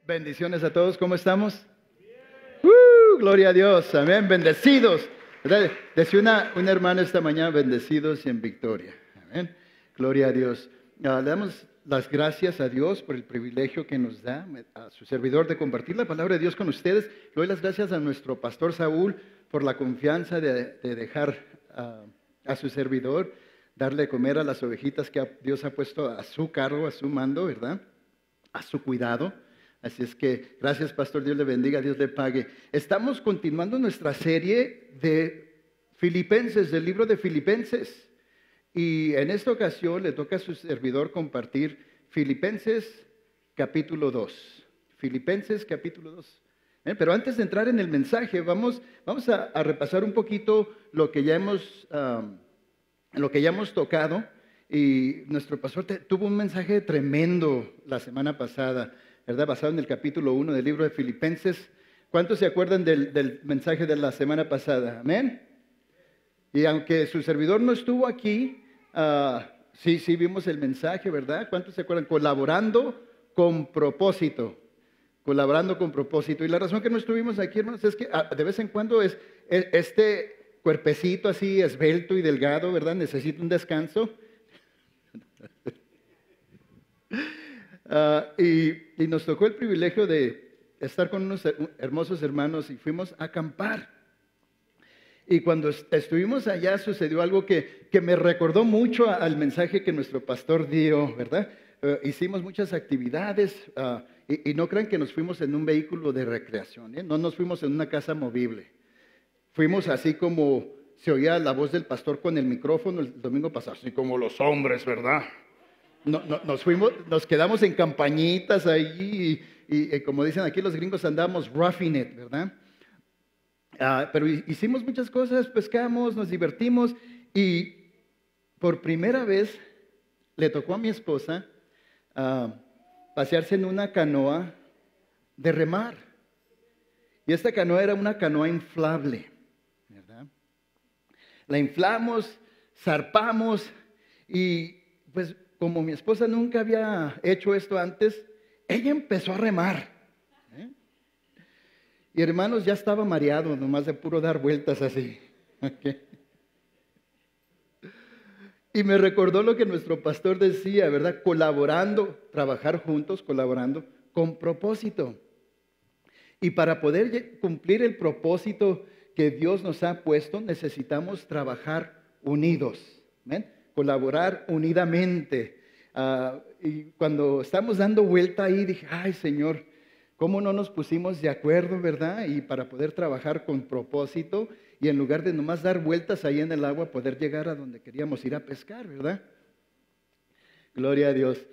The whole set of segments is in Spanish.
Bendiciones a todos, ¿cómo estamos? Gloria a Dios, amén, bendecidos. ¿Verdad? Decía una hermana esta mañana, bendecidos y en victoria. Amén, gloria a Dios. Le damos las gracias a Dios por el privilegio que nos da a su servidor de compartir la palabra de Dios con ustedes. Le doy las gracias a nuestro pastor Saúl por la confianza de dejar a su servidor darle de comer a las ovejitas que Dios ha puesto a su cargo, a su mando, ¿verdad? A su cuidado. Así es que gracias, pastor, Dios le bendiga, Dios le pague. Estamos continuando nuestra serie de Filipenses, del libro de Filipenses. Y en esta ocasión le toca a su servidor compartir Filipenses capítulo 2. Filipenses capítulo 2. Pero antes de entrar en el mensaje, vamos a repasar un poquito lo que ya hemos tocado. Y nuestro pastor tuvo un mensaje tremendo la semana pasada, ¿verdad? Basado en el capítulo 1 del libro de Filipenses. ¿Cuántos se acuerdan del mensaje de la semana pasada? Amén. Y aunque su servidor no estuvo aquí, sí vimos el mensaje, ¿verdad? ¿Cuántos se acuerdan? Colaborando con propósito. Colaborando con propósito. Y la razón que no estuvimos aquí, hermanos, es que de vez en cuando este cuerpecito así esbelto y delgado, ¿verdad? Necesita un descanso. Y nos tocó el privilegio de estar con unos hermosos hermanos y fuimos a acampar. Y cuando estuvimos allá sucedió algo que me recordó mucho al mensaje que nuestro pastor dio, ¿verdad? Hicimos muchas actividades y no crean que nos fuimos en un vehículo de recreación, ¿eh? No nos fuimos en una casa movible. Fuimos así como se oía la voz del pastor con el micrófono el domingo pasado, así como los hombres, ¿verdad? Nos quedamos en campañitas ahí y como dicen aquí los gringos andamos roughing it, ¿verdad? Pero hicimos muchas cosas, pescamos, nos divertimos y por primera vez le tocó a mi esposa pasearse en una canoa de remar. Y esta canoa era una canoa inflable, ¿verdad? La inflamos, zarpamos y pues como mi esposa nunca había hecho esto antes, ella empezó a remar. Y hermanos, ya estaba mareado, nomás de puro dar vueltas así. Okay. Y me recordó lo que nuestro pastor decía, ¿verdad? Colaborando, trabajar juntos, colaborando con propósito. Y para poder cumplir el propósito que Dios nos ha puesto, necesitamos trabajar unidos. ¿Ven? Colaborar unidamente. Y cuando estamos dando vuelta ahí, dije, ay Señor, ¿cómo no nos pusimos de acuerdo, verdad? Y para poder trabajar con propósito y en lugar de nomás dar vueltas ahí en el agua, poder llegar a donde queríamos ir a pescar, ¿verdad? Gloria a Dios.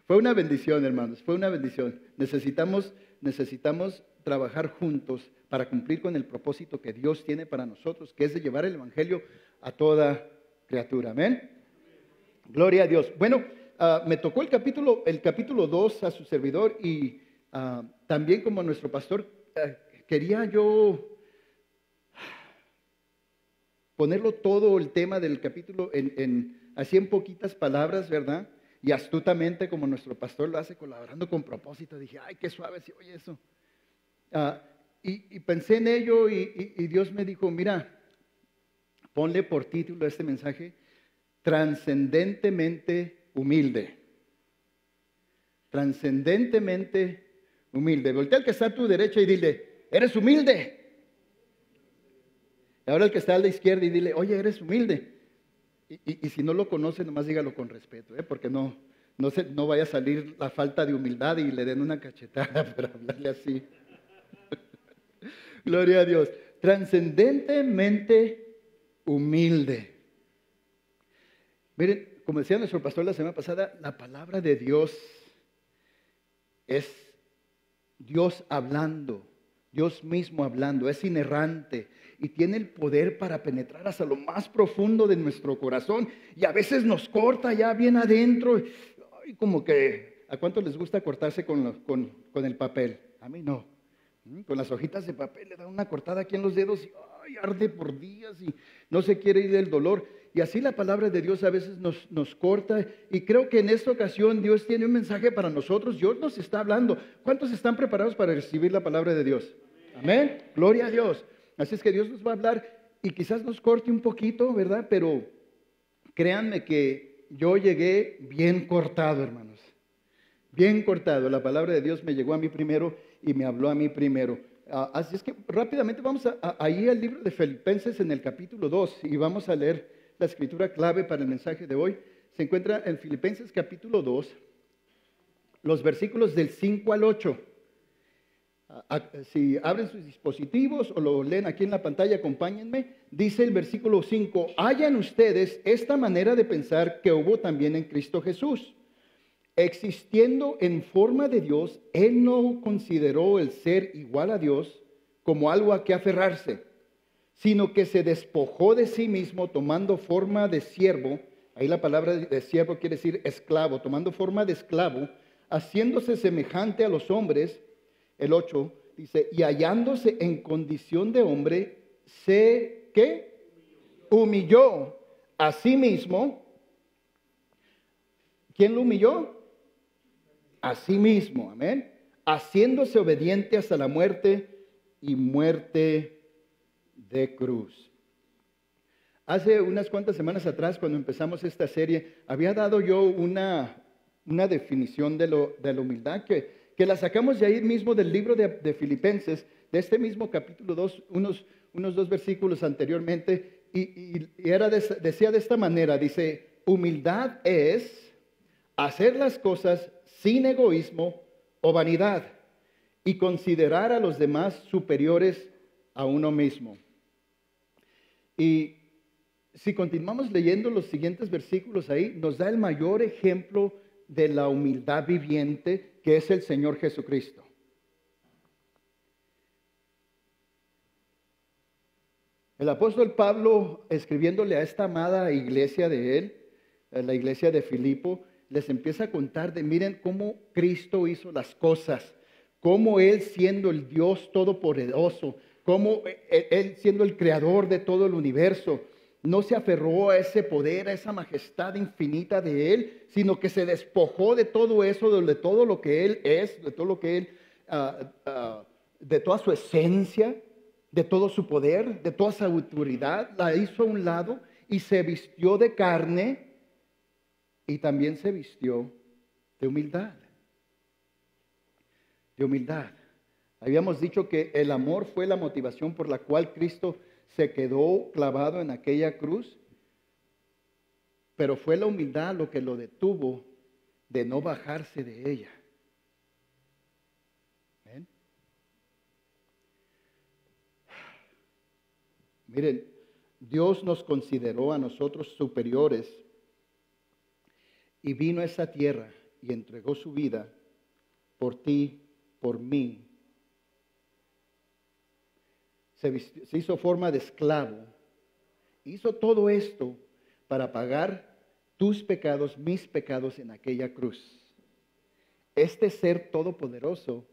Fue una bendición, hermanos, fue una bendición. Necesitamos trabajar juntos para cumplir con el propósito que Dios tiene para nosotros, que es de llevar el evangelio a toda criatura. Amén. Gloria a Dios. Bueno, me tocó el capítulo 2 a su servidor y también como nuestro pastor quería yo ponerlo todo el tema del capítulo así en poquitas palabras, ¿verdad? Y astutamente como nuestro pastor lo hace, colaborando con propósito. Dije, ay, qué suave se oye eso. Y pensé en ello y Dios me dijo, mira, ponle por título a este mensaje, Trascendentemente humilde. Trascendentemente humilde. Voltea al que está a tu derecha y dile, ¿eres humilde? Y ahora el que está a la izquierda y dile, oye, ¿eres humilde? Y si no lo conoce, nomás dígalo con respeto, porque no vaya a salir la falta de humildad y le den una cachetada para hablarle así. Gloria a Dios. Trascendentemente humilde. Miren, como decía nuestro pastor la semana pasada, la palabra de Dios es Dios hablando, Dios mismo hablando, es inerrante y tiene el poder para penetrar hasta lo más profundo de nuestro corazón y a veces nos corta ya bien adentro. Ay, como que, ¿a cuánto les gusta cortarse con el papel? A mí no. Con las hojitas de papel le dan una cortada aquí en los dedos y ay, arde por días y no se quiere ir del dolor. Y así la palabra de Dios a veces nos corta. Y creo que en esta ocasión Dios tiene un mensaje para nosotros. Dios nos está hablando. ¿Cuántos están preparados para recibir la palabra de Dios? Amén. Gloria a Dios. Así es que Dios nos va a hablar y quizás nos corte un poquito, ¿verdad? Pero créanme que yo llegué bien cortado, hermanos. Bien cortado. La palabra de Dios me llegó a mí primero y me habló a mí primero. Así es que rápidamente vamos ahí al libro de Filipenses en el capítulo 2 y vamos a leer la escritura clave para el mensaje de hoy. Se encuentra en Filipenses capítulo 2, los versículos del 5 al 8. Si abren sus dispositivos o lo leen aquí en la pantalla, acompáñenme. Dice el versículo 5: hayan ustedes esta manera de pensar que hubo también en Cristo Jesús. Existiendo en forma de Dios, Él no consideró el ser igual a Dios como algo a que aferrarse, sino que se despojó de sí mismo tomando forma de siervo. Ahí la palabra de siervo quiere decir esclavo, tomando forma de esclavo, haciéndose semejante a los hombres. El 8 dice, y hallándose en condición de hombre, ¿qué? Humilló a sí mismo. ¿Quién lo humilló? A sí mismo, amén. Haciéndose obediente hasta la muerte y muerte de cruz. Hace unas cuantas semanas atrás, cuando empezamos esta serie, había dado yo una definición de la humildad que la sacamos de ahí mismo del libro de Filipenses, de este mismo capítulo 2, unos 2 versículos anteriormente, y decía de esta manera, dice, humildad es hacer las cosas sin egoísmo o vanidad y considerar a los demás superiores a uno mismo. Y si continuamos leyendo los siguientes versículos ahí, nos da el mayor ejemplo de la humildad viviente, que es el Señor Jesucristo. El apóstol Pablo, escribiéndole a esta amada iglesia de él, la iglesia de Filipo, les empieza a contar miren cómo Cristo hizo las cosas, cómo Él siendo el Dios todopoderoso, cómo Él siendo el creador de todo el universo, no se aferró a ese poder, a esa majestad infinita de Él, sino que se despojó de todo eso, de todo lo que Él es, de todo lo que Él, de toda su esencia, de todo su poder, de toda su autoridad, la hizo a un lado y se vistió de carne y también se vistió de humildad. De humildad. Habíamos dicho que el amor fue la motivación por la cual Cristo se quedó clavado en aquella cruz, pero fue la humildad lo que lo detuvo de no bajarse de ella. ¿Ven? Miren, Dios nos consideró a nosotros superiores y vino a esa tierra y entregó su vida por ti, por mí. Se hizo forma de esclavo. Hizo todo esto para pagar tus pecados, mis pecados en aquella cruz. Este ser todopoderoso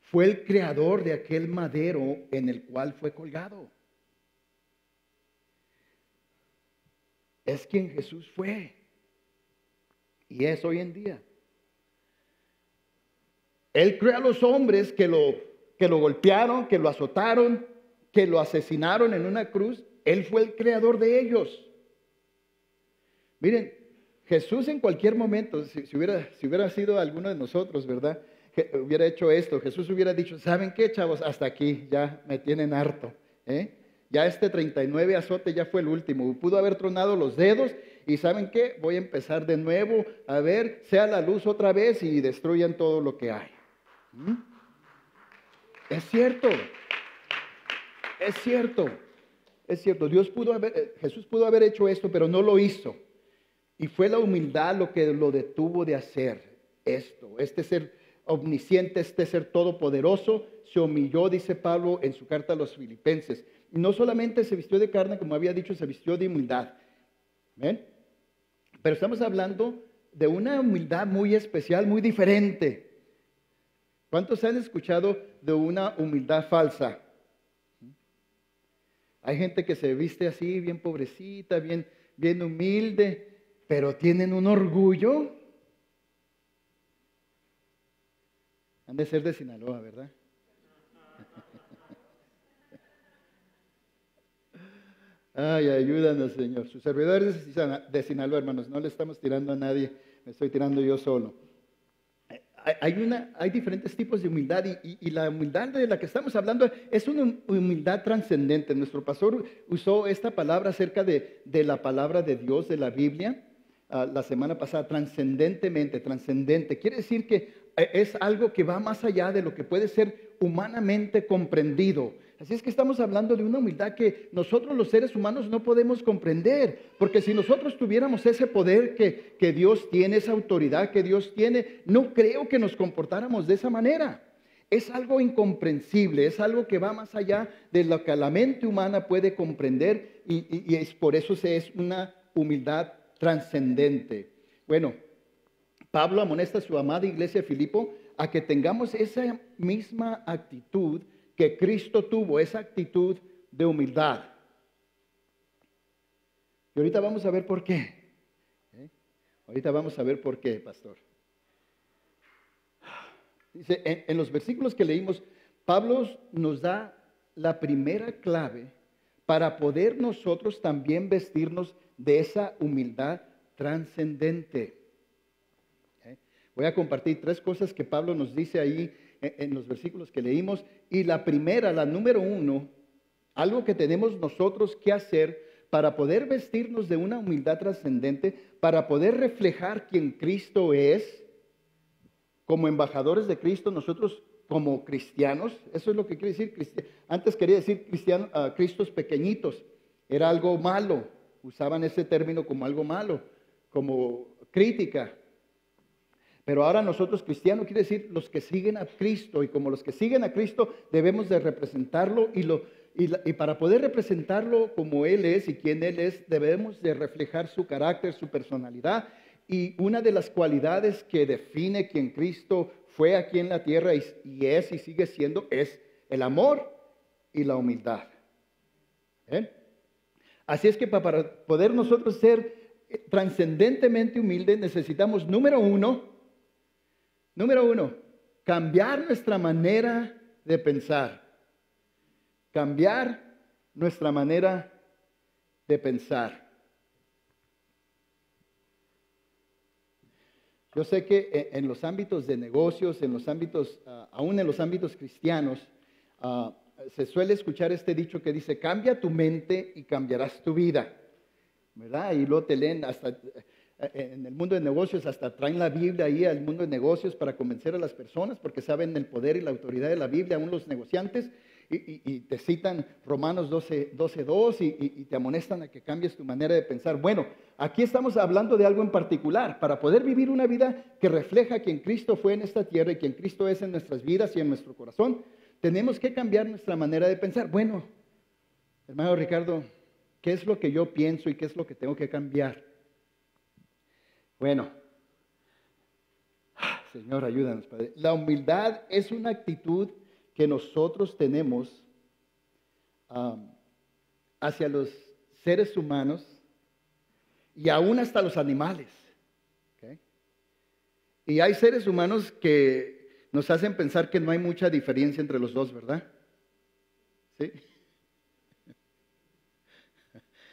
fue el creador de aquel madero en el cual fue colgado. Es quien Jesús fue y es hoy en día. Él creó a los hombres que lo golpearon, que lo azotaron, que lo asesinaron en una cruz. Él fue el creador de ellos. Miren, Jesús en cualquier momento, si hubiera sido alguno de nosotros, ¿verdad? Que hubiera hecho esto, Jesús hubiera dicho, ¿saben qué, chavos? Hasta aquí, ya me tienen harto, Ya este 39 azote ya fue el último. Pudo haber tronado los dedos y ¿saben qué? Voy a empezar de nuevo, a ver, sea la luz otra vez y destruyan todo lo que hay. Es cierto. Es cierto. Es cierto. Jesús pudo haber hecho esto, pero no lo hizo. Y fue la humildad lo que lo detuvo de hacer esto. Este ser omnisciente, este ser todopoderoso, se humilló, dice Pablo en su carta a los Filipenses. No solamente se vistió de carne, como había dicho, se vistió de humildad. ¿Ven? Pero estamos hablando de una humildad muy especial, muy diferente. ¿Cuántos han escuchado de una humildad falsa? Hay gente que se viste así, bien pobrecita, bien humilde, pero tienen un orgullo. Han de ser de Sinaloa, ¿verdad? Ay, ayúdanos, Señor. Sus servidores de Sinaloa, hermanos, no le estamos tirando a nadie, me estoy tirando yo solo. Hay diferentes tipos de humildad y la humildad de la que estamos hablando es una humildad trascendente. Nuestro pastor usó esta palabra acerca de la palabra de Dios, de la Biblia, la semana pasada, trascendentemente, trascendente. Quiere decir que es algo que va más allá de lo que puede ser humanamente comprendido. Así es que estamos hablando de una humildad que nosotros los seres humanos no podemos comprender, porque si nosotros tuviéramos ese poder que Dios tiene, esa autoridad que Dios tiene, no creo que nos comportáramos de esa manera. Es algo incomprensible, es algo que va más allá de lo que la mente humana puede comprender y es por eso es una humildad trascendente. Bueno, Pablo amonesta a su amada iglesia de Filipo a que tengamos esa misma actitud que Cristo tuvo, esa actitud de humildad. Y ahorita vamos a ver por qué. Ahorita vamos a ver por qué, pastor. Dice, en los versículos que leímos, Pablo nos da la primera clave para poder nosotros también vestirnos de esa humildad trascendente. Voy a compartir 3 cosas que Pablo nos dice ahí en los versículos que leímos. Y la primera, la número 1, algo que tenemos nosotros que hacer para poder vestirnos de una humildad trascendente, para poder reflejar quién Cristo es, como embajadores de Cristo, nosotros como cristianos, eso es lo que quiere decir. Antes quería decir cristos pequeñitos, era algo malo, usaban ese término como algo malo, como crítica. Pero ahora nosotros cristianos quiere decir los que siguen a Cristo, y como los que siguen a Cristo debemos de representarlo y para poder representarlo como Él es y quien Él es, debemos de reflejar su carácter, su personalidad. Y una de las cualidades que define quien Cristo fue aquí en la tierra y es y sigue siendo es el amor y la humildad. Así es que para poder nosotros ser trascendentemente humildes necesitamos, número uno, cambiar nuestra manera de pensar. Cambiar nuestra manera de pensar. Yo sé que en los ámbitos de negocios, en los ámbitos, aún en los ámbitos cristianos, se suele escuchar este dicho que dice, cambia tu mente y cambiarás tu vida. ¿Verdad? Y luego te leen hasta... En el mundo de negocios hasta traen la Biblia ahí al mundo de negocios para convencer a las personas porque saben el poder y la autoridad de la Biblia, aún los negociantes, y te citan Romanos 12:2 y te amonestan a que cambies tu manera de pensar. Bueno, aquí estamos hablando de algo en particular. Para poder vivir una vida que refleja quien Cristo fue en esta tierra y quien Cristo es en nuestras vidas y en nuestro corazón, tenemos que cambiar nuestra manera de pensar. Bueno, hermano Ricardo, ¿qué es lo que yo pienso y qué es lo que tengo que cambiar? Bueno, Señor, ayúdanos, Padre. La humildad es una actitud que nosotros tenemos hacia los seres humanos y aún hasta los animales. ¿Okay? Y hay seres humanos que nos hacen pensar que no hay mucha diferencia entre los dos, ¿verdad? ¿Sí?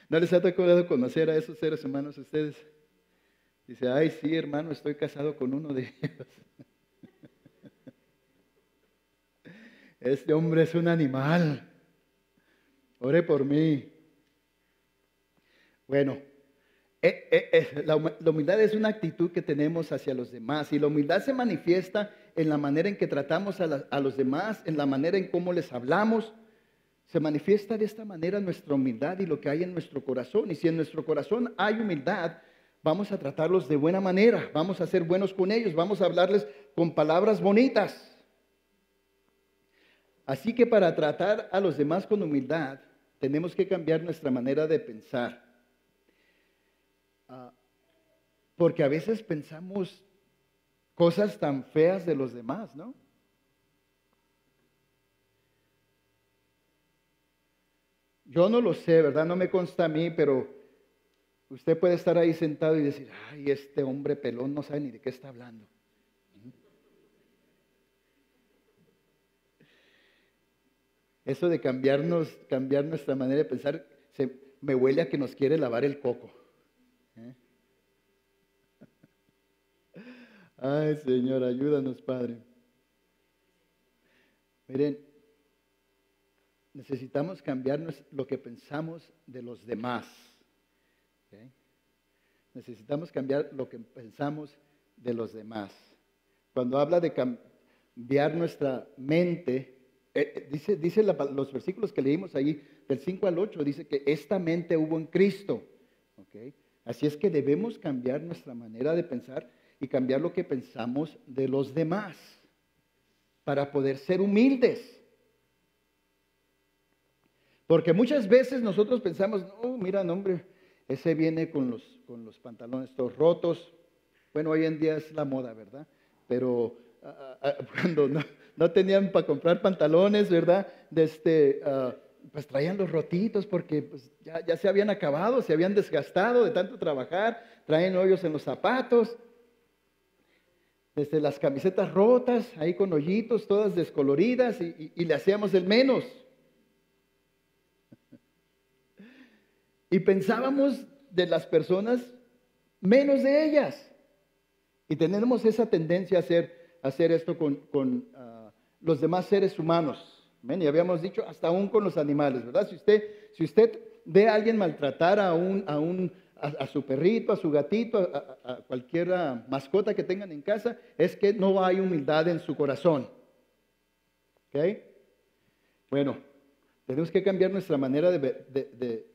¿No les ha tocado conocer a esos seres humanos a ustedes? Dice, ay, sí, hermano, estoy casado con uno de ellos. Este hombre es un animal. Ore por mí. Bueno, la humildad es una actitud que tenemos hacia los demás. Y la humildad se manifiesta en la manera en que tratamos a los demás, en la manera en cómo les hablamos. Se manifiesta de esta manera nuestra humildad y lo que hay en nuestro corazón. Y si en nuestro corazón hay humildad, vamos a tratarlos de buena manera, vamos a ser buenos con ellos, vamos a hablarles con palabras bonitas. Así que para tratar a los demás con humildad, tenemos que cambiar nuestra manera de pensar. Porque a veces pensamos cosas tan feas de los demás, ¿no? Yo no lo sé, ¿verdad? No me consta a mí, pero usted puede estar ahí sentado y decir, ay, este hombre pelón no sabe ni de qué está hablando. Eso de cambiar nuestra manera de pensar, me huele a que nos quiere lavar el coco. ¿Eh? Ay, Señor, ayúdanos, Padre. Miren, necesitamos cambiar lo que pensamos de los demás. ¿Ok? Necesitamos cambiar lo que pensamos de los demás. Cuando habla de cambiar nuestra mente, dice los versículos que leímos ahí, del 5 al 8, dice que esta mente hubo en Cristo. ¿Ok? Así es que debemos cambiar nuestra manera de pensar y cambiar lo que pensamos de los demás para poder ser humildes. Porque muchas veces nosotros pensamos, no, mira, no, hombre, ese viene con los pantalones todos rotos. Bueno, hoy en día es la moda, ¿verdad? Pero cuando no tenían para comprar pantalones, ¿verdad? Pues traían los rotitos porque pues, ya se habían acabado, se habían desgastado de tanto trabajar, traen hoyos en los zapatos. Desde las camisetas rotas, ahí con hoyitos, todas descoloridas, y le hacíamos el menos. Y pensábamos de las personas menos de ellas. Y tenemos esa tendencia a hacer esto con los demás seres humanos. ¿Ven? Y habíamos dicho, hasta aún con los animales, ¿verdad? Si usted ve a alguien maltratar a su perrito, a su gatito, a cualquier mascota que tengan en casa, es que no hay humildad en su corazón. ¿Ok? Bueno, tenemos que cambiar nuestra manera de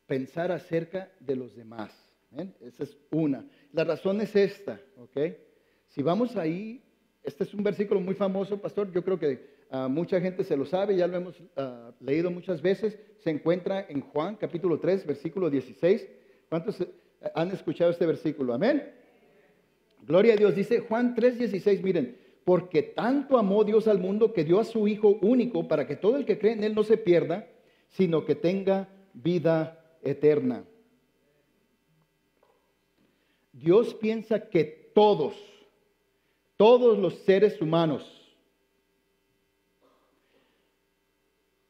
pensar acerca de los demás. ¿Ven? Esa es una. La razón es esta, ¿ok? Si vamos ahí, este es un versículo muy famoso, pastor, yo creo que mucha gente se lo sabe, ya lo hemos leído muchas veces, se encuentra en Juan capítulo 3, versículo 16. ¿Cuántos han escuchado este versículo? Amén. Gloria a Dios, dice Juan 3, 16, miren, porque tanto amó Dios al mundo que dio a su Hijo único para que todo el que cree en Él no se pierda, sino que tenga vida eterna. Dios piensa que todos los seres humanos,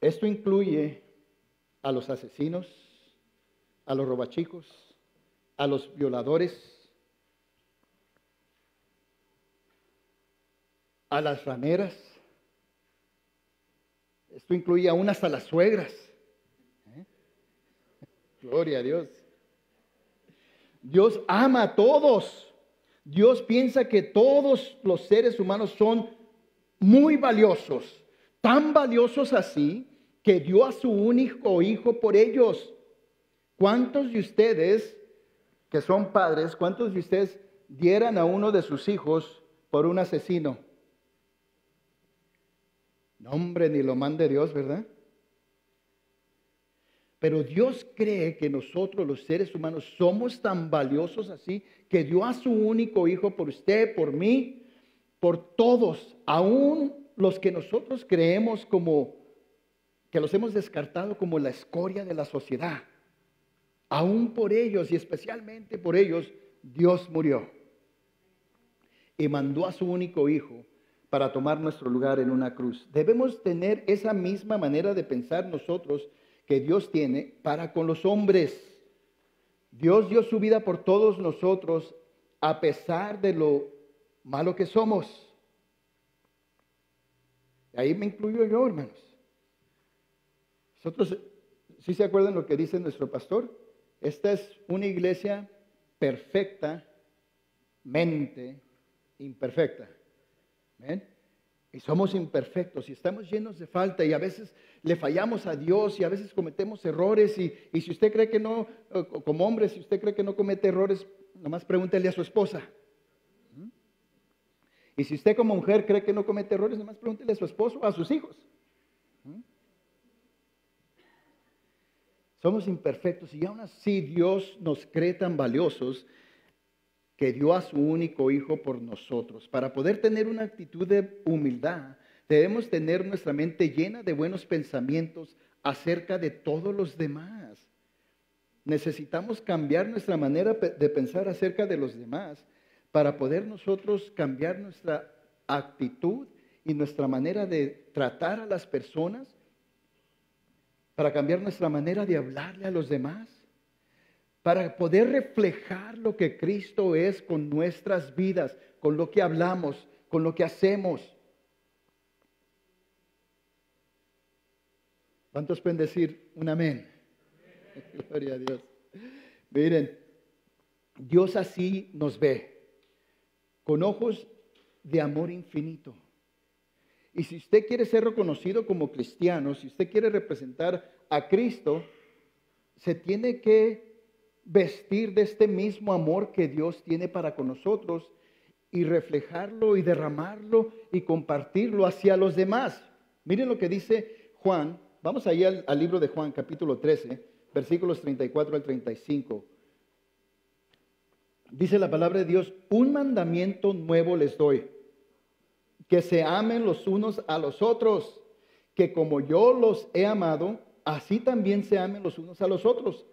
esto incluye a los asesinos, a los robachicos, a los violadores, a las rameras, esto incluye aún hasta las suegras. Gloria a Dios. Dios ama a todos. Dios piensa que todos los seres humanos son muy valiosos, tan valiosos así que dio a su único hijo por ellos. ¿Cuántos de ustedes que son padres, cuántos de ustedes dieran a uno de sus hijos por un asesino? No, hombre, ni lo mande Dios, ¿verdad? Pero Dios cree que nosotros los seres humanos somos tan valiosos así que dio a su único hijo por usted, por mí, por todos, aún los que nosotros creemos como que los hemos descartado como la escoria de la sociedad. Aún por ellos y especialmente por ellos, Dios murió y mandó a su único hijo para tomar nuestro lugar en una cruz. Debemos tener esa misma manera de pensar nosotros que Dios tiene para con los hombres. Dios dio su vida por todos nosotros a pesar de lo malo que somos. Ahí me incluyo yo, hermanos. Nosotros, ¿sí se acuerdan lo que dice nuestro pastor? Esta es una iglesia perfectamente imperfecta. ¿Ven? Y somos imperfectos y estamos llenos de falta y a veces le fallamos a Dios y a veces cometemos errores y si usted cree que no, como hombre, si usted cree que no comete errores, nomás pregúntele a su esposa. Y si usted como mujer cree que no comete errores, nomás pregúntele a su esposo o a sus hijos. Somos imperfectos y aún así Dios nos cree tan valiosos que dio a su único hijo por nosotros. Para poder tener una actitud de humildad, debemos tener nuestra mente llena de buenos pensamientos acerca de todos los demás. Necesitamos cambiar nuestra manera de pensar acerca de los demás para poder nosotros cambiar nuestra actitud y nuestra manera de tratar a las personas, para cambiar nuestra manera de hablarle a los demás, para poder reflejar lo que Cristo es con nuestras vidas, con lo que hablamos, con lo que hacemos. ¿Cuántos pueden decir un amén? Gloria a Dios. Miren, Dios así nos ve, con ojos de amor infinito. Y si usted quiere ser reconocido como cristiano, si usted quiere representar a Cristo, se tiene que vestir de este mismo amor que Dios tiene para con nosotros y reflejarlo y derramarlo y compartirlo hacia los demás. Miren lo que dice Juan. Vamos ahí al libro de Juan, capítulo 13, versículos 34 al 35. Dice la palabra de Dios: un mandamiento nuevo les doy, que se amen los unos a los otros, que como yo los he amado, así también se amen los unos a los otros.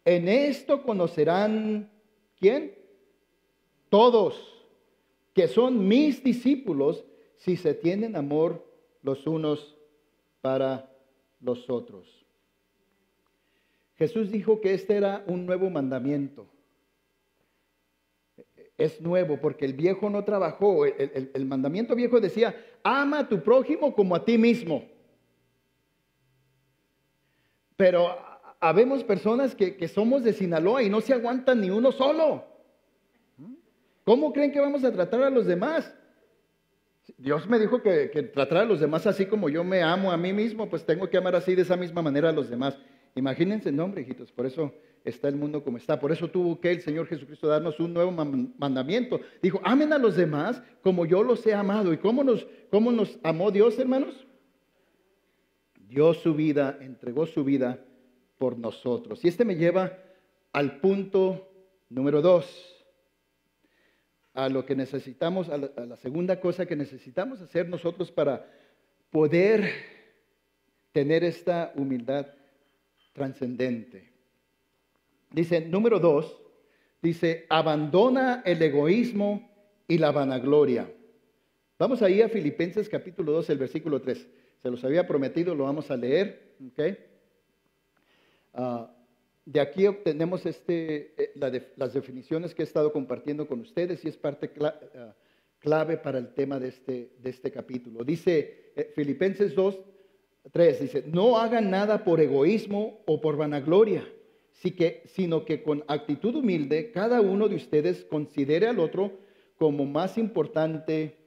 En esto conocerán, ¿quién? Todos, que son mis discípulos, si se tienen amor los unos para los otros. Jesús dijo que este era un nuevo mandamiento. Es nuevo porque el viejo no trabajó. El mandamiento viejo decía: ama a tu prójimo como a ti mismo. Pero habemos personas que somos de Sinaloa y no se aguantan ni uno solo. ¿Cómo creen que vamos a tratar a los demás? Dios me dijo que tratar a los demás así como yo me amo a mí mismo, pues tengo que amar así de esa misma manera a los demás. Imagínense, no, hombre, hijitos, por eso está el mundo como está. Por eso tuvo que el Señor Jesucristo darnos un nuevo mandamiento. Dijo: amen a los demás como yo los he amado. ¿Y cómo nos amó Dios, hermanos? Dio su vida, entregó su vida por nosotros. Y este me lleva al punto número 2. A lo que necesitamos, a la segunda cosa que necesitamos hacer nosotros para poder tener esta humildad trascendente. Dice, número 2, dice: abandona el egoísmo y la vanagloria. Vamos ahí a Filipenses capítulo 2, el versículo 3. Se los había prometido, lo vamos a leer. ¿Okay? De aquí obtenemos las definiciones que he estado compartiendo con ustedes y es parte clave para el tema de este capítulo. Dice Filipenses 2, 3, dice: no hagan nada por egoísmo o por vanagloria, sino que con actitud humilde cada uno de ustedes considere al otro como más importante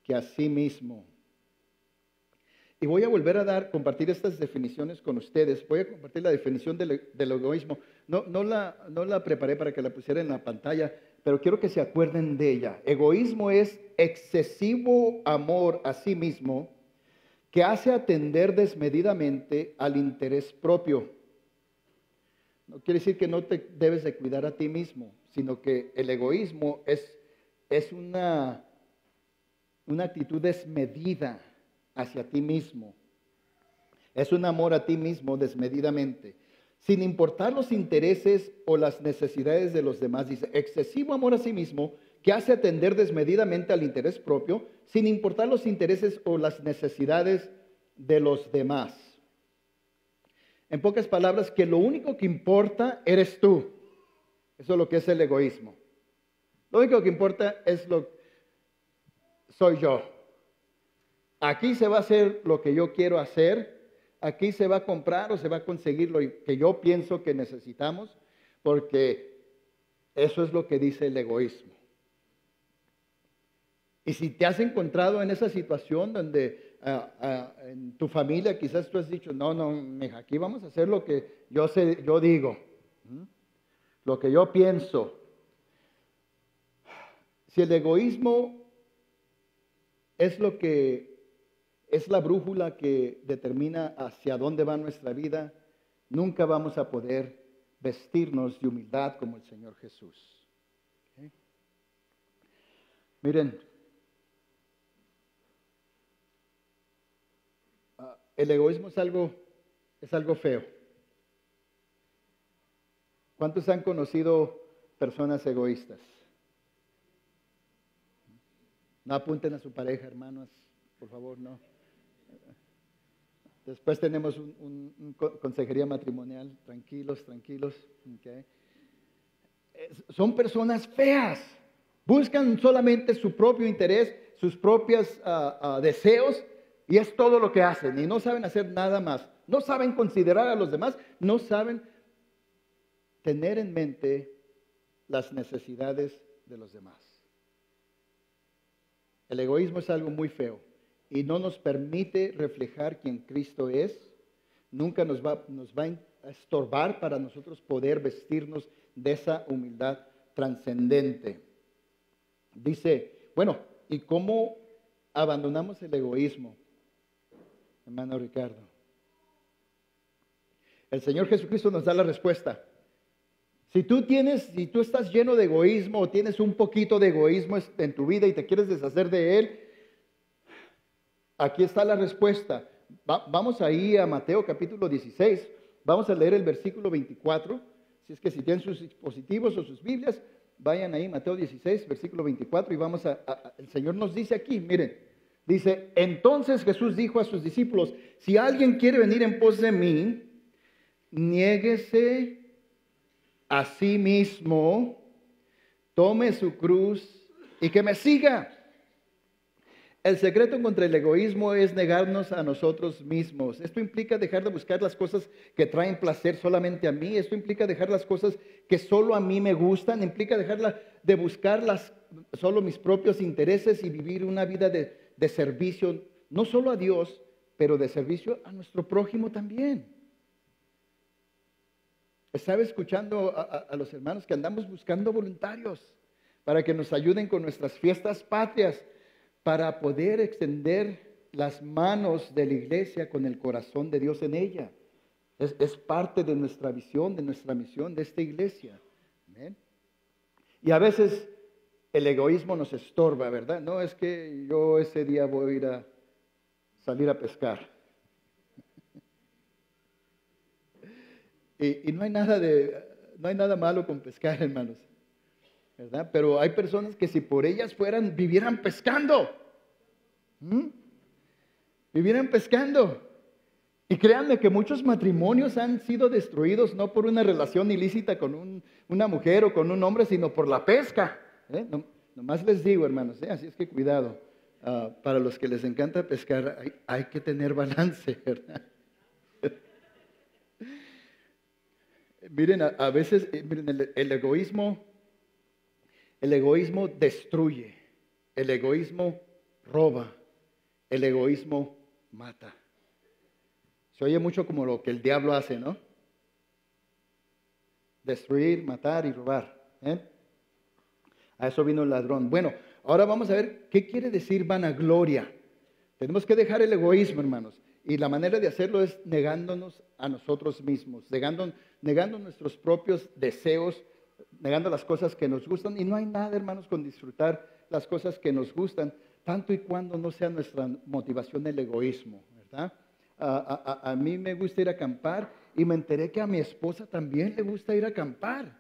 que a sí mismo. Y voy a volver a compartir estas definiciones con ustedes. Voy a compartir la definición del egoísmo. No la preparé para que la pusiera en la pantalla, pero quiero que se acuerden de ella. Egoísmo es excesivo amor a sí mismo que hace atender desmedidamente al interés propio. No quiere decir que no te debes de cuidar a ti mismo, sino que el egoísmo es una actitud desmedida hacia ti mismo. Es un amor a ti mismo desmedidamente, sin importar los intereses o las necesidades de los demás. Dice, excesivo amor a sí mismo que hace atender desmedidamente al interés propio, sin importar los intereses o las necesidades de los demás. En pocas palabras, que lo único que importa eres tú. Eso es lo que es el egoísmo. Lo único que importa soy yo. Aquí se va a hacer lo que yo quiero hacer. Aquí se va a comprar o se va a conseguir lo que yo pienso que necesitamos, porque eso es lo que dice el egoísmo. Y si te has encontrado en esa situación donde en tu familia quizás tú has dicho, no, mija, aquí vamos a hacer lo que yo digo, lo que yo pienso. Si el egoísmo es la brújula que determina hacia dónde va nuestra vida, nunca vamos a poder vestirnos de humildad como el Señor Jesús. ¿Okay? Miren, el egoísmo es algo es algo feo. ¿Cuántos han conocido personas egoístas? No apunten a su pareja, hermanos, por favor, no. Después tenemos consejería matrimonial, tranquilos, tranquilos. Okay. Son personas feas, buscan solamente su propio interés, sus propios deseos, y es todo lo que hacen, y no saben hacer nada más. No saben considerar a los demás, no saben tener en mente las necesidades de los demás. El egoísmo es algo muy feo y no nos permite reflejar quién Cristo es. Nunca nos va a estorbar para nosotros poder vestirnos de esa humildad trascendente. Dice, bueno, ¿y cómo abandonamos el egoísmo, hermano Ricardo? El Señor Jesucristo nos da la respuesta. Si tú estás lleno de egoísmo o tienes un poquito de egoísmo en tu vida y te quieres deshacer de él, aquí está la respuesta. Vamos ahí a Mateo capítulo 16, vamos a leer el versículo 24. Si tienen sus dispositivos o sus Biblias, vayan ahí, Mateo 16, versículo 24, y el Señor nos dice aquí, miren, dice, entonces Jesús dijo a sus discípulos, si alguien quiere venir en pos de mí, niéguese a sí mismo, tome su cruz y que me siga. El secreto contra el egoísmo es negarnos a nosotros mismos. Esto implica dejar de buscar las cosas que traen placer solamente a mí. Esto implica dejar las cosas que solo a mí me gustan. Implica dejar de buscar solo mis propios intereses y vivir una vida de servicio, no solo a Dios, pero de servicio a nuestro prójimo también. Estaba escuchando a los hermanos que andamos buscando voluntarios para que nos ayuden con nuestras fiestas patrias, para poder extender las manos de la iglesia con el corazón de Dios en ella. Es parte de nuestra visión, de nuestra misión de esta iglesia. ¿Amén? Y a veces el egoísmo nos estorba, ¿verdad? No, es que yo ese día voy a ir a salir a pescar. Y no hay nada malo con pescar, hermanos, ¿verdad? Pero hay personas que si por ellas vivieran pescando. Vivieran pescando. Y créanme que muchos matrimonios han sido destruidos no por una relación ilícita con una mujer o con un hombre, sino por la pesca. Nomás les digo, hermanos, así es que cuidado. Para los que les encanta pescar, hay que tener balance, ¿verdad? Miren, a veces miren, el egoísmo destruye, el egoísmo roba, el egoísmo mata. Se oye mucho como lo que el diablo hace, ¿no? Destruir, matar y robar. A eso vino el ladrón. Bueno, ahora vamos a ver qué quiere decir vanagloria. Tenemos que dejar el egoísmo, hermanos. Y la manera de hacerlo es negándonos a nosotros mismos, negando nuestros propios deseos, negando las cosas que nos gustan. Y no hay nada, hermanos, con disfrutar las cosas que nos gustan, tanto y cuando no sea nuestra motivación el egoísmo, ¿verdad? A mí me gusta ir a acampar y me enteré que a mi esposa también le gusta ir a acampar.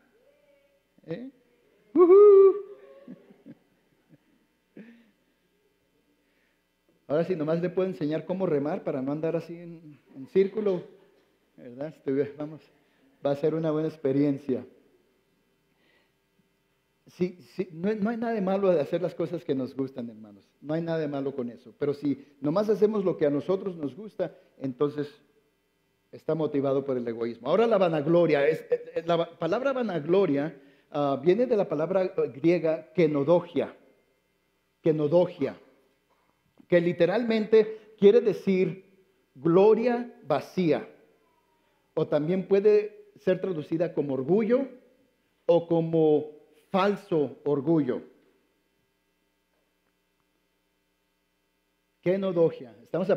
Ahora sí, nomás le puedo enseñar cómo remar para no andar así en círculo, ¿verdad? Va a ser una buena experiencia. Sí, no hay nada de malo de hacer las cosas que nos gustan, hermanos. No hay nada de malo con eso. Pero si nomás hacemos lo que a nosotros nos gusta, entonces está motivado por el egoísmo. Ahora la vanagloria. La palabra vanagloria viene de la palabra griega kenodogia, que literalmente quiere decir gloria vacía. O también puede ser traducida como orgullo o como falso orgullo. Kenodogia. Estamos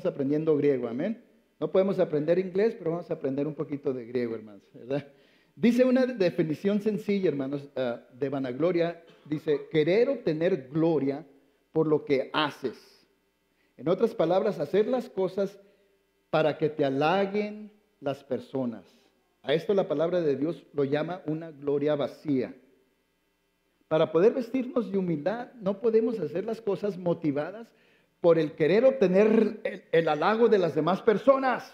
aprendiendo griego, amén. No podemos aprender inglés, pero vamos a aprender un poquito de griego, hermanos, ¿verdad? Dice una definición sencilla, hermanos, de vanagloria. Dice, querer obtener gloria por lo que haces. En otras palabras, hacer las cosas para que te halaguen las personas. A esto la palabra de Dios lo llama una gloria vacía. Para poder vestirnos de humildad, no podemos hacer las cosas motivadas por el querer obtener el halago de las demás personas.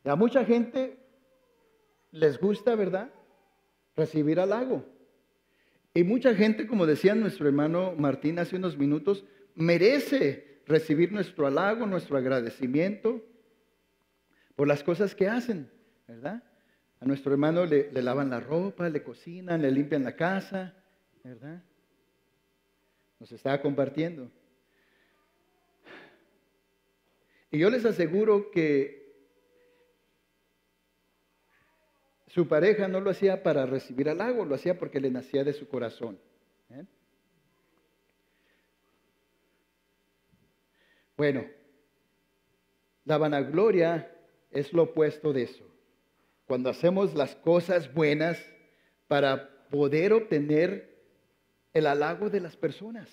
A mucha gente les gusta, ¿verdad?, recibir halago. Y mucha gente, como decía nuestro hermano Martín hace unos minutos, merece recibir nuestro halago, nuestro agradecimiento por las cosas que hacen, ¿verdad? A nuestro hermano le lavan la ropa, le cocinan, le limpian la casa, ¿verdad? Nos estaba compartiendo. Y yo les aseguro que su pareja no lo hacía para recibir halago, lo hacía porque le nacía de su corazón. Bueno, la vanagloria es lo opuesto de eso. Cuando hacemos las cosas buenas para poder obtener el halago de las personas.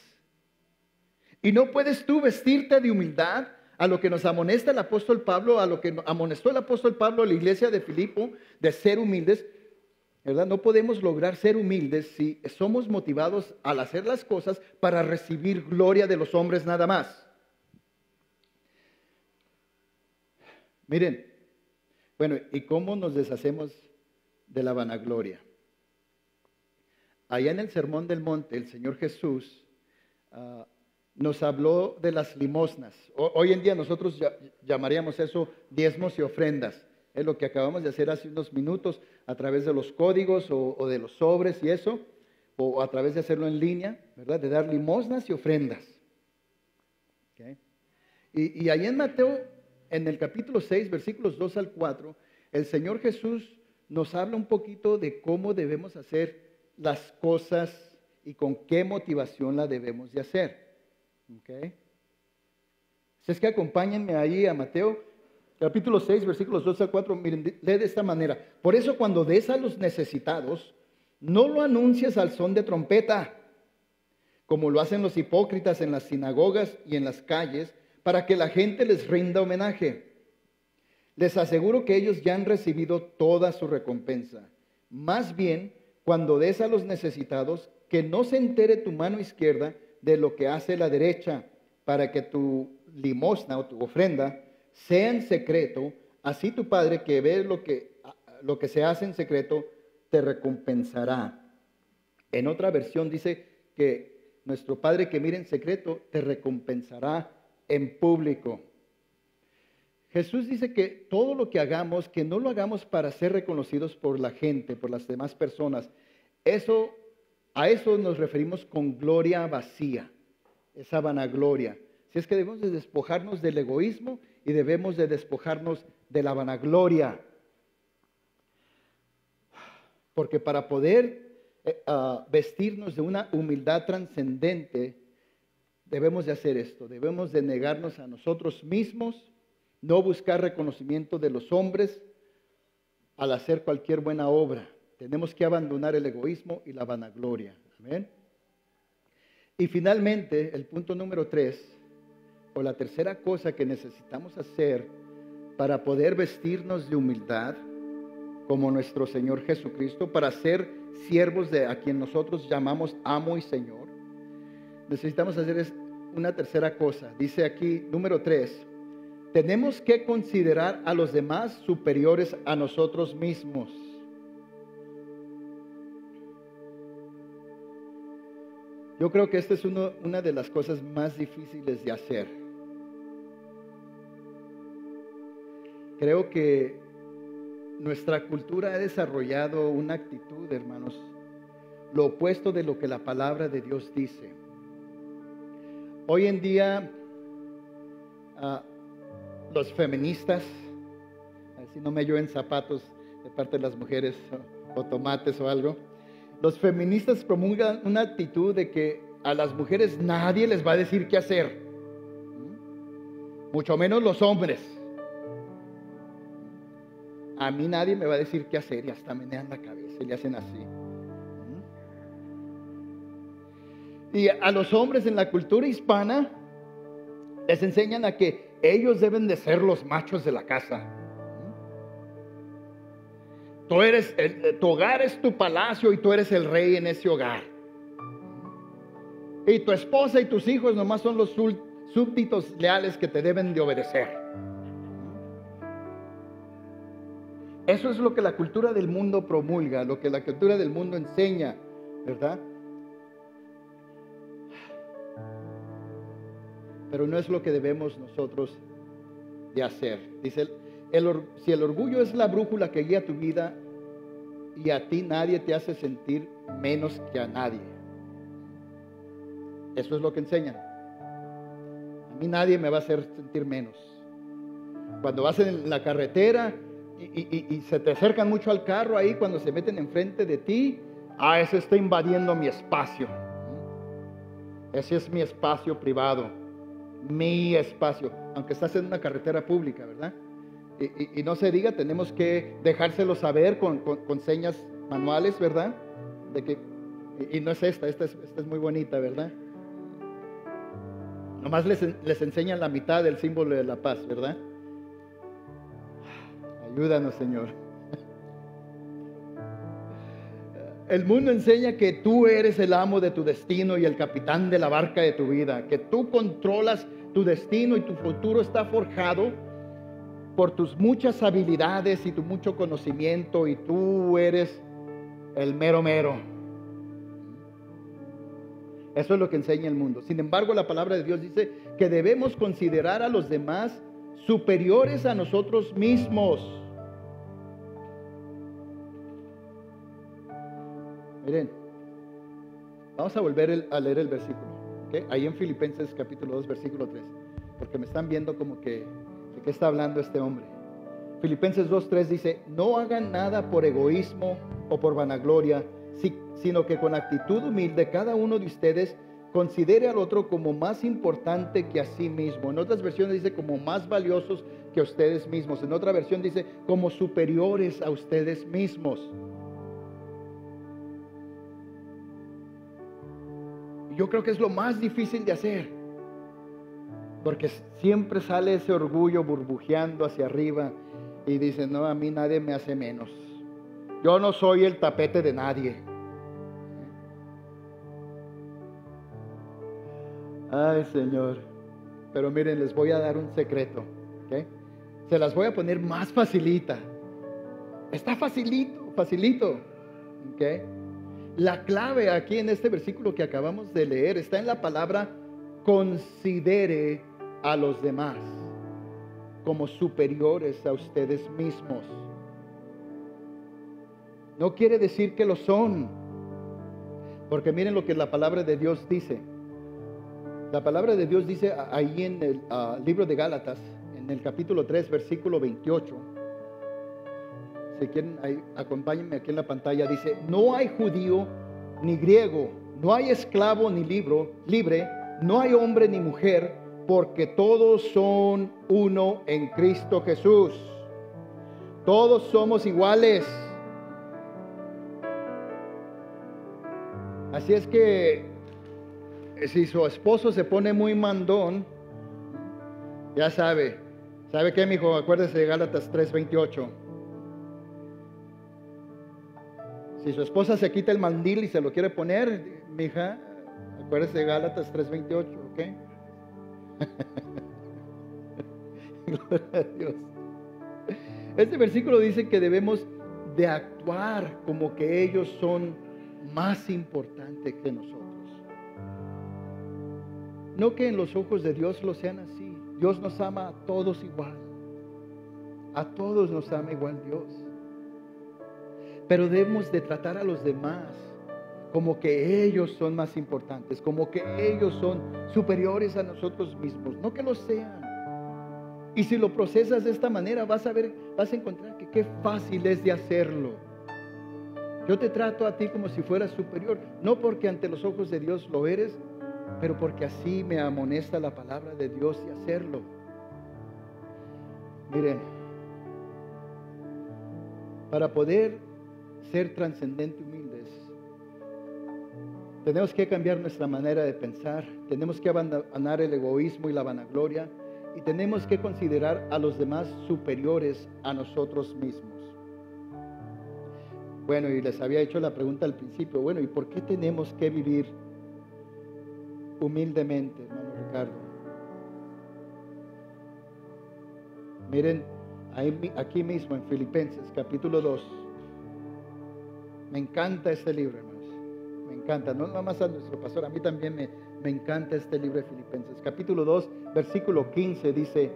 Y no puedes tú vestirte de humildad a lo que nos amonesta el apóstol Pablo, a lo que amonestó el apóstol Pablo a la iglesia de Filipo, de ser humildes, ¿verdad? No podemos lograr ser humildes si somos motivados al hacer las cosas para recibir gloria de los hombres nada más. Miren, bueno, ¿y cómo nos deshacemos de la vanagloria? Allá en el Sermón del Monte, el Señor Jesús nos habló de las limosnas. Hoy en día nosotros llamaríamos eso diezmos y ofrendas. Es lo que acabamos de hacer hace unos minutos a través de los códigos o de los sobres y eso, o a través de hacerlo en línea, ¿verdad? De dar limosnas y ofrendas. ¿Okay? Y ahí en Mateo, en el capítulo 6, versículos 2 al 4, el Señor Jesús nos habla un poquito de cómo debemos hacer las cosas y con qué motivación la debemos de hacer. ¿Okay? Si es que acompáñenme ahí a Mateo, capítulo 6, versículos 2 al 4, miren, lee de esta manera. Por eso cuando des a los necesitados, no lo anuncies al son de trompeta, como lo hacen los hipócritas en las sinagogas y en las calles, para que la gente les rinda homenaje. Les aseguro que ellos ya han recibido toda su recompensa. Más bien, cuando des a los necesitados, que no se entere tu mano izquierda de lo que hace la derecha, para que tu limosna o tu ofrenda sea en secreto, así tu Padre que ve lo que se hace en secreto, te recompensará. En otra versión dice que nuestro Padre que mira en secreto, te recompensará en público. Jesús dice que todo lo que hagamos, que no lo hagamos para ser reconocidos por la gente, por las demás personas. A eso nos referimos con gloria vacía, esa vanagloria. Si es que debemos de despojarnos del egoísmo y debemos de despojarnos de la vanagloria. Porque para poder vestirnos de una humildad trascendente, debemos de hacer esto, debemos de negarnos a nosotros mismos, no buscar reconocimiento de los hombres al hacer cualquier buena obra. Tenemos que abandonar el egoísmo y la vanagloria. Amén. Y finalmente, el punto número 3, o la tercera cosa que necesitamos hacer para poder vestirnos de humildad, como nuestro Señor Jesucristo, para ser siervos de a quien nosotros llamamos amo y Señor, necesitamos hacer una tercera cosa. Dice aquí, número 3, tenemos que considerar a los demás superiores a nosotros mismos. Yo creo que esta es una de las cosas más difíciles de hacer. Creo que nuestra cultura ha desarrollado una actitud, hermanos, lo opuesto de lo que la palabra de Dios dice. Hoy en día, los feministas, si no me llueven zapatos de parte de las mujeres o tomates o algo, los feministas promulgan una actitud de que a las mujeres nadie les va a decir qué hacer, mucho menos los hombres. A mí nadie me va a decir qué hacer, y hasta menean la cabeza y le hacen así. Y a los hombres en la cultura hispana les enseñan a que ellos deben de ser los machos de la casa. Tu hogar es tu palacio y tú eres el rey en ese hogar. Y tu esposa y tus hijos nomás son los súbditos leales que te deben de obedecer. Eso es lo que la cultura del mundo promulga, lo que la cultura del mundo enseña, ¿verdad? Pero no es lo que debemos nosotros de hacer. Dice, si el orgullo es la brújula que guía tu vida, y a ti nadie te hace sentir menos que a nadie. Eso es lo que enseñan. A mí nadie me va a hacer sentir menos. Cuando vas en la carretera y se te acercan mucho al carro ahí, cuando se meten enfrente de ti, ese está invadiendo mi espacio. Ese es mi espacio privado, mi espacio, aunque estás en una carretera pública, ¿verdad? Y no se diga, tenemos que dejárselo saber con señas manuales, ¿verdad? Y no es esta es muy bonita, ¿verdad? Nomás les enseñan la mitad del símbolo de la paz, ¿verdad? Ayúdanos, Señor. El mundo enseña que tú eres el amo de tu destino y el capitán de la barca de tu vida, que tú controlas tu destino y tu futuro está forjado por tus muchas habilidades y tu mucho conocimiento, y tú eres el mero mero. Eso es lo que enseña el mundo. Sin embargo, la palabra de Dios dice que debemos considerar a los demás superiores a nosotros mismos. Miren, vamos a volver a leer el versículo, ¿okay? Ahí en Filipenses capítulo 2, versículo 3, porque me están viendo como que ¿de qué está hablando este hombre? Filipenses 2:3 dice, no hagan nada por egoísmo o por vanagloria, sino que con actitud humilde cada uno de ustedes considere al otro como más importante que a sí mismo. En otras versiones dice como más valiosos que a ustedes mismos. En otra versión dice como superiores a ustedes mismos. Yo creo que es lo más difícil de hacer, porque siempre sale ese orgullo burbujeando hacia arriba y dice, no, a mí nadie me hace menos. Yo no soy el tapete de nadie. Ay, Señor. Pero miren, les voy a dar un secreto, ¿okay? Se las voy a poner más facilita. Está facilito, ¿okay? La clave aquí en este versículo que acabamos de leer está en la palabra considere a los demás como superiores a ustedes mismos. No quiere decir que lo son, porque miren lo que la palabra de Dios dice. La palabra de Dios dice ahí en el libro de Gálatas, en el capítulo 3, versículo 28. Si quieren, acompáñenme aquí en la pantalla. Dice, no hay judío ni griego, no hay esclavo ni libre, no hay hombre ni mujer, porque todos son uno en Cristo Jesús. Todos somos iguales. Así es que si su esposo se pone muy mandón, ya sabe qué, mijo, acuérdese de Gálatas 3:28. Si su esposa se quita el mandil y se lo quiere poner, mija, acuérdese de Gálatas 3:28, ¿ok? Gloria a Dios. Este versículo dice que debemos de actuar como que ellos son más importantes que nosotros. No que en los ojos de Dios lo sean así. Dios nos ama a todos igual. A todos nos ama igual Dios. Pero debemos de tratar a los demás como que ellos son más importantes, como que ellos son superiores a nosotros mismos, no que lo sean. Y si lo procesas de esta manera, vas a encontrar que qué fácil es de hacerlo. Yo te trato a ti como si fueras superior, no porque ante los ojos de Dios lo eres, pero porque así me amonesta la palabra de Dios de hacerlo. Miren, para poder ser trascendente humildes, tenemos que cambiar nuestra manera de pensar, tenemos que abandonar el egoísmo y la vanagloria y tenemos que considerar a los demás superiores a nosotros mismos. Bueno, y les había hecho la pregunta al principio, bueno, ¿y por qué tenemos que vivir humildemente, hermano Ricardo? Miren, aquí mismo en Filipenses, capítulo 2. Me encanta este libro, hermanos. Me encanta, no nada más a nuestro pastor, a mí también me encanta este libro de Filipenses. Capítulo 2, versículo 15 dice: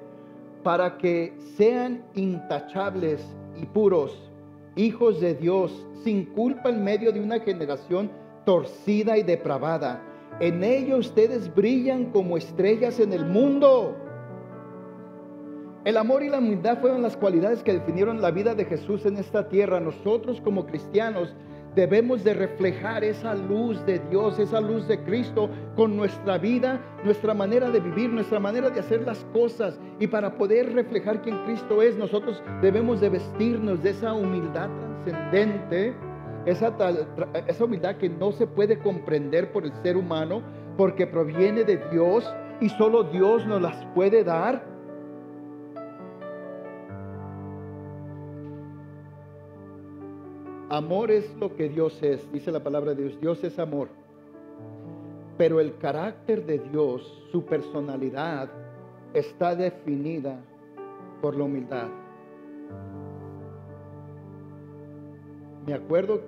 para que sean intachables y puros, hijos de Dios, sin culpa en medio de una generación torcida y depravada. En ello ustedes brillan como estrellas en el mundo. El amor y la humildad fueron las cualidades que definieron la vida de Jesús en esta tierra. Nosotros como cristianos debemos de reflejar esa luz de Dios, esa luz de Cristo con nuestra vida, nuestra manera de vivir, nuestra manera de hacer las cosas. Y para poder reflejar quién Cristo es, nosotros debemos de vestirnos de esa humildad trascendente, esa humildad que no se puede comprender por el ser humano, porque proviene de Dios y solo Dios nos las puede dar. Amor es lo que Dios es, dice la palabra de Dios. Dios es amor. Pero el carácter de Dios, su personalidad, está definida por la humildad. Me acuerdo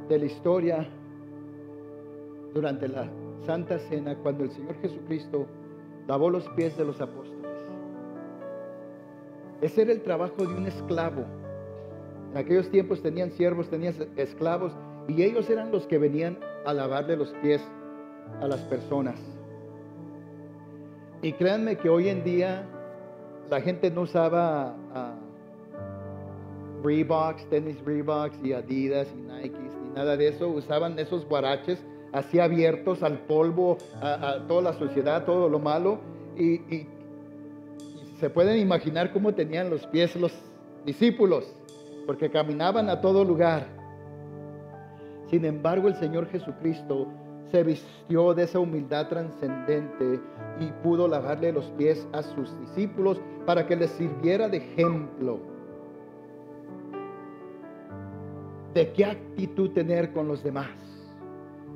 de la historia durante la Santa Cena, cuando el Señor Jesucristo lavó los pies de los apóstoles. Ese era el trabajo de un esclavo. En aquellos tiempos tenían siervos, tenían esclavos, y ellos eran los que venían a lavarle los pies a las personas. Y créanme que hoy en día la gente no usaba Reeboks, tenis Reeboks y Adidas y Nikes ni nada de eso. Usaban esos guaraches así abiertos al polvo, a toda la suciedad, todo lo malo. Y se pueden imaginar cómo tenían los pies los discípulos, porque caminaban a todo lugar. Sin embargo, el Señor Jesucristo se vistió de esa humildad trascendente y pudo lavarle los pies a sus discípulos para que les sirviera de ejemplo de qué actitud tener con los demás,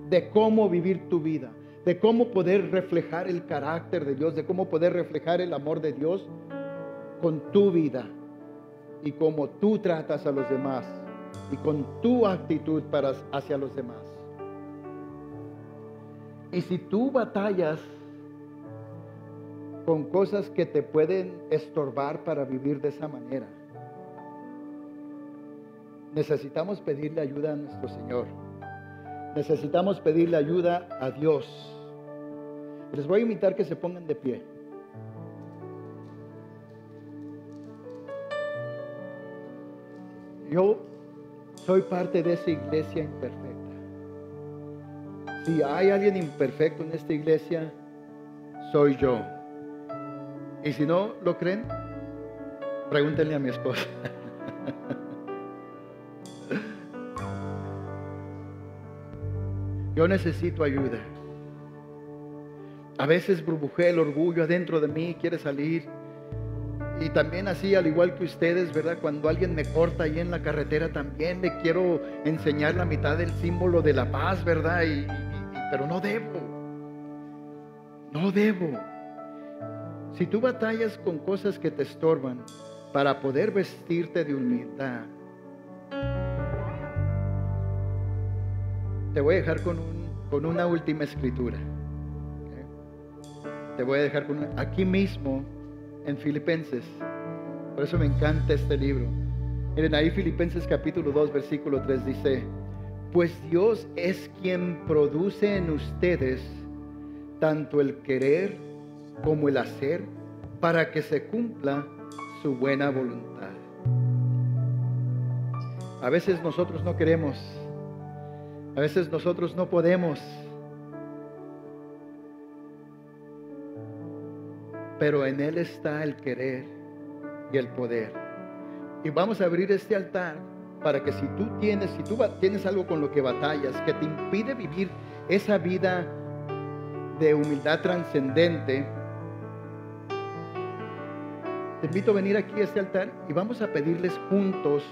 de cómo vivir tu vida, de cómo poder reflejar el carácter de Dios, de cómo poder reflejar el amor de Dios con tu vida y cómo tú tratas a los demás y con tu actitud hacia los demás. Y si tú batallas con cosas que te pueden estorbar para vivir de esa manera, necesitamos pedirle ayuda a nuestro Señor. Necesitamos pedirle ayuda a Dios. Les voy a invitar que se pongan de pie. Yo soy parte de esa iglesia imperfecta. Si hay alguien imperfecto en esta iglesia, soy yo. Y si no lo creen, pregúntenle a mi esposa. Yo necesito ayuda. A veces burbujea el orgullo adentro de mí, quiere salir. Y también así, al igual que ustedes, ¿verdad? Cuando alguien me corta ahí en la carretera, también le quiero enseñar la mitad del símbolo de la paz, ¿verdad? Pero no debo. No debo. Si tú batallas con cosas que te estorban para poder vestirte de humildad, te voy a dejar con una última escritura. ¿Okay? Te voy a dejar aquí mismo en Filipenses. Por eso me encanta este libro. Miren ahí, Filipenses capítulo 2 versículo 3 dice: pues Dios es quien produce en ustedes tanto el querer como el hacer para que se cumpla su buena voluntad. A veces nosotros no queremos, a veces nosotros no podemos, pero en Él está el querer y el poder. Y vamos a abrir este altar para que si tú tienes algo con lo que batallas, que te impide vivir esa vida de humildad trascendente, te invito a venir aquí a este altar y vamos a pedirles juntos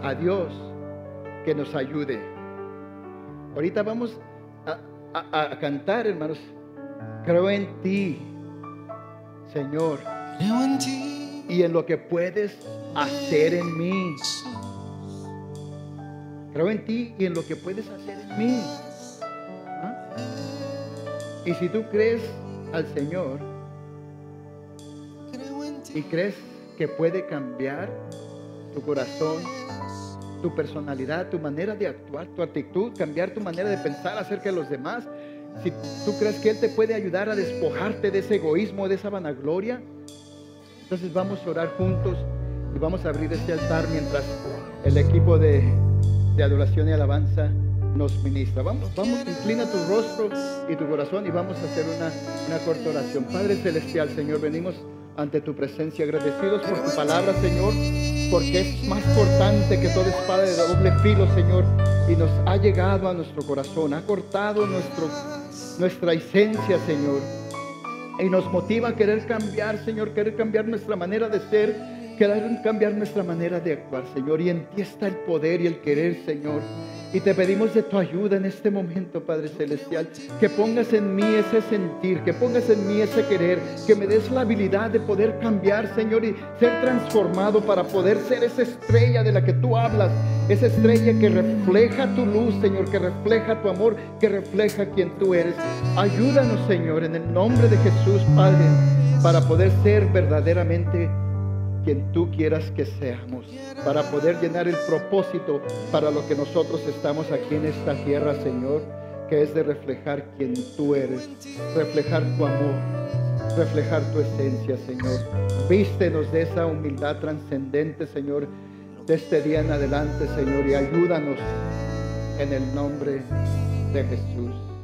a Dios que nos ayude. Ahorita vamos a cantar, hermanos. Creo en ti, Señor, Creo en ti y en lo que puedes hacer en mí. Creo en ti y en lo que puedes hacer en mí. ¿Ah? Y si tú crees al Señor creo en ti y crees que puede cambiar tu corazón, tu personalidad, tu manera de actuar, tu actitud, cambiar tu manera de pensar acerca de los demás, si tú crees que Él te puede ayudar a despojarte de ese egoísmo, de esa vanagloria, entonces vamos a orar juntos y vamos a abrir este altar mientras el equipo de adoración y alabanza nos ministra. Vamos, inclina tu rostro y tu corazón y vamos a hacer una corta oración. Padre Celestial, Señor, venimos ante tu presencia agradecidos por tu palabra, Señor, porque es más cortante que toda espada de doble filo, Señor, y nos ha llegado a nuestro corazón, ha cortado nuestra esencia, Señor, y nos motiva a querer cambiar, Señor, querer cambiar nuestra manera de ser, querer cambiar nuestra manera de actuar, Señor, y en ti está el poder y el querer, Señor. Y te pedimos de tu ayuda en este momento, Padre Celestial, que pongas en mí ese sentir, que pongas en mí ese querer, que me des la habilidad de poder cambiar, Señor, y ser transformado para poder ser esa estrella de la que tú hablas, esa estrella que refleja tu luz, Señor, que refleja tu amor, que refleja quien tú eres. Ayúdanos, Señor, en el nombre de Jesús, Padre, para poder ser verdaderamente quien tú quieras que seamos, para poder llenar el propósito para lo que nosotros estamos aquí en esta tierra, Señor, que es de reflejar quien tú eres, reflejar tu amor, reflejar tu esencia, Señor. Vístenos de esa humildad trascendente, Señor, de este día en adelante, Señor, y ayúdanos en el nombre de Jesús.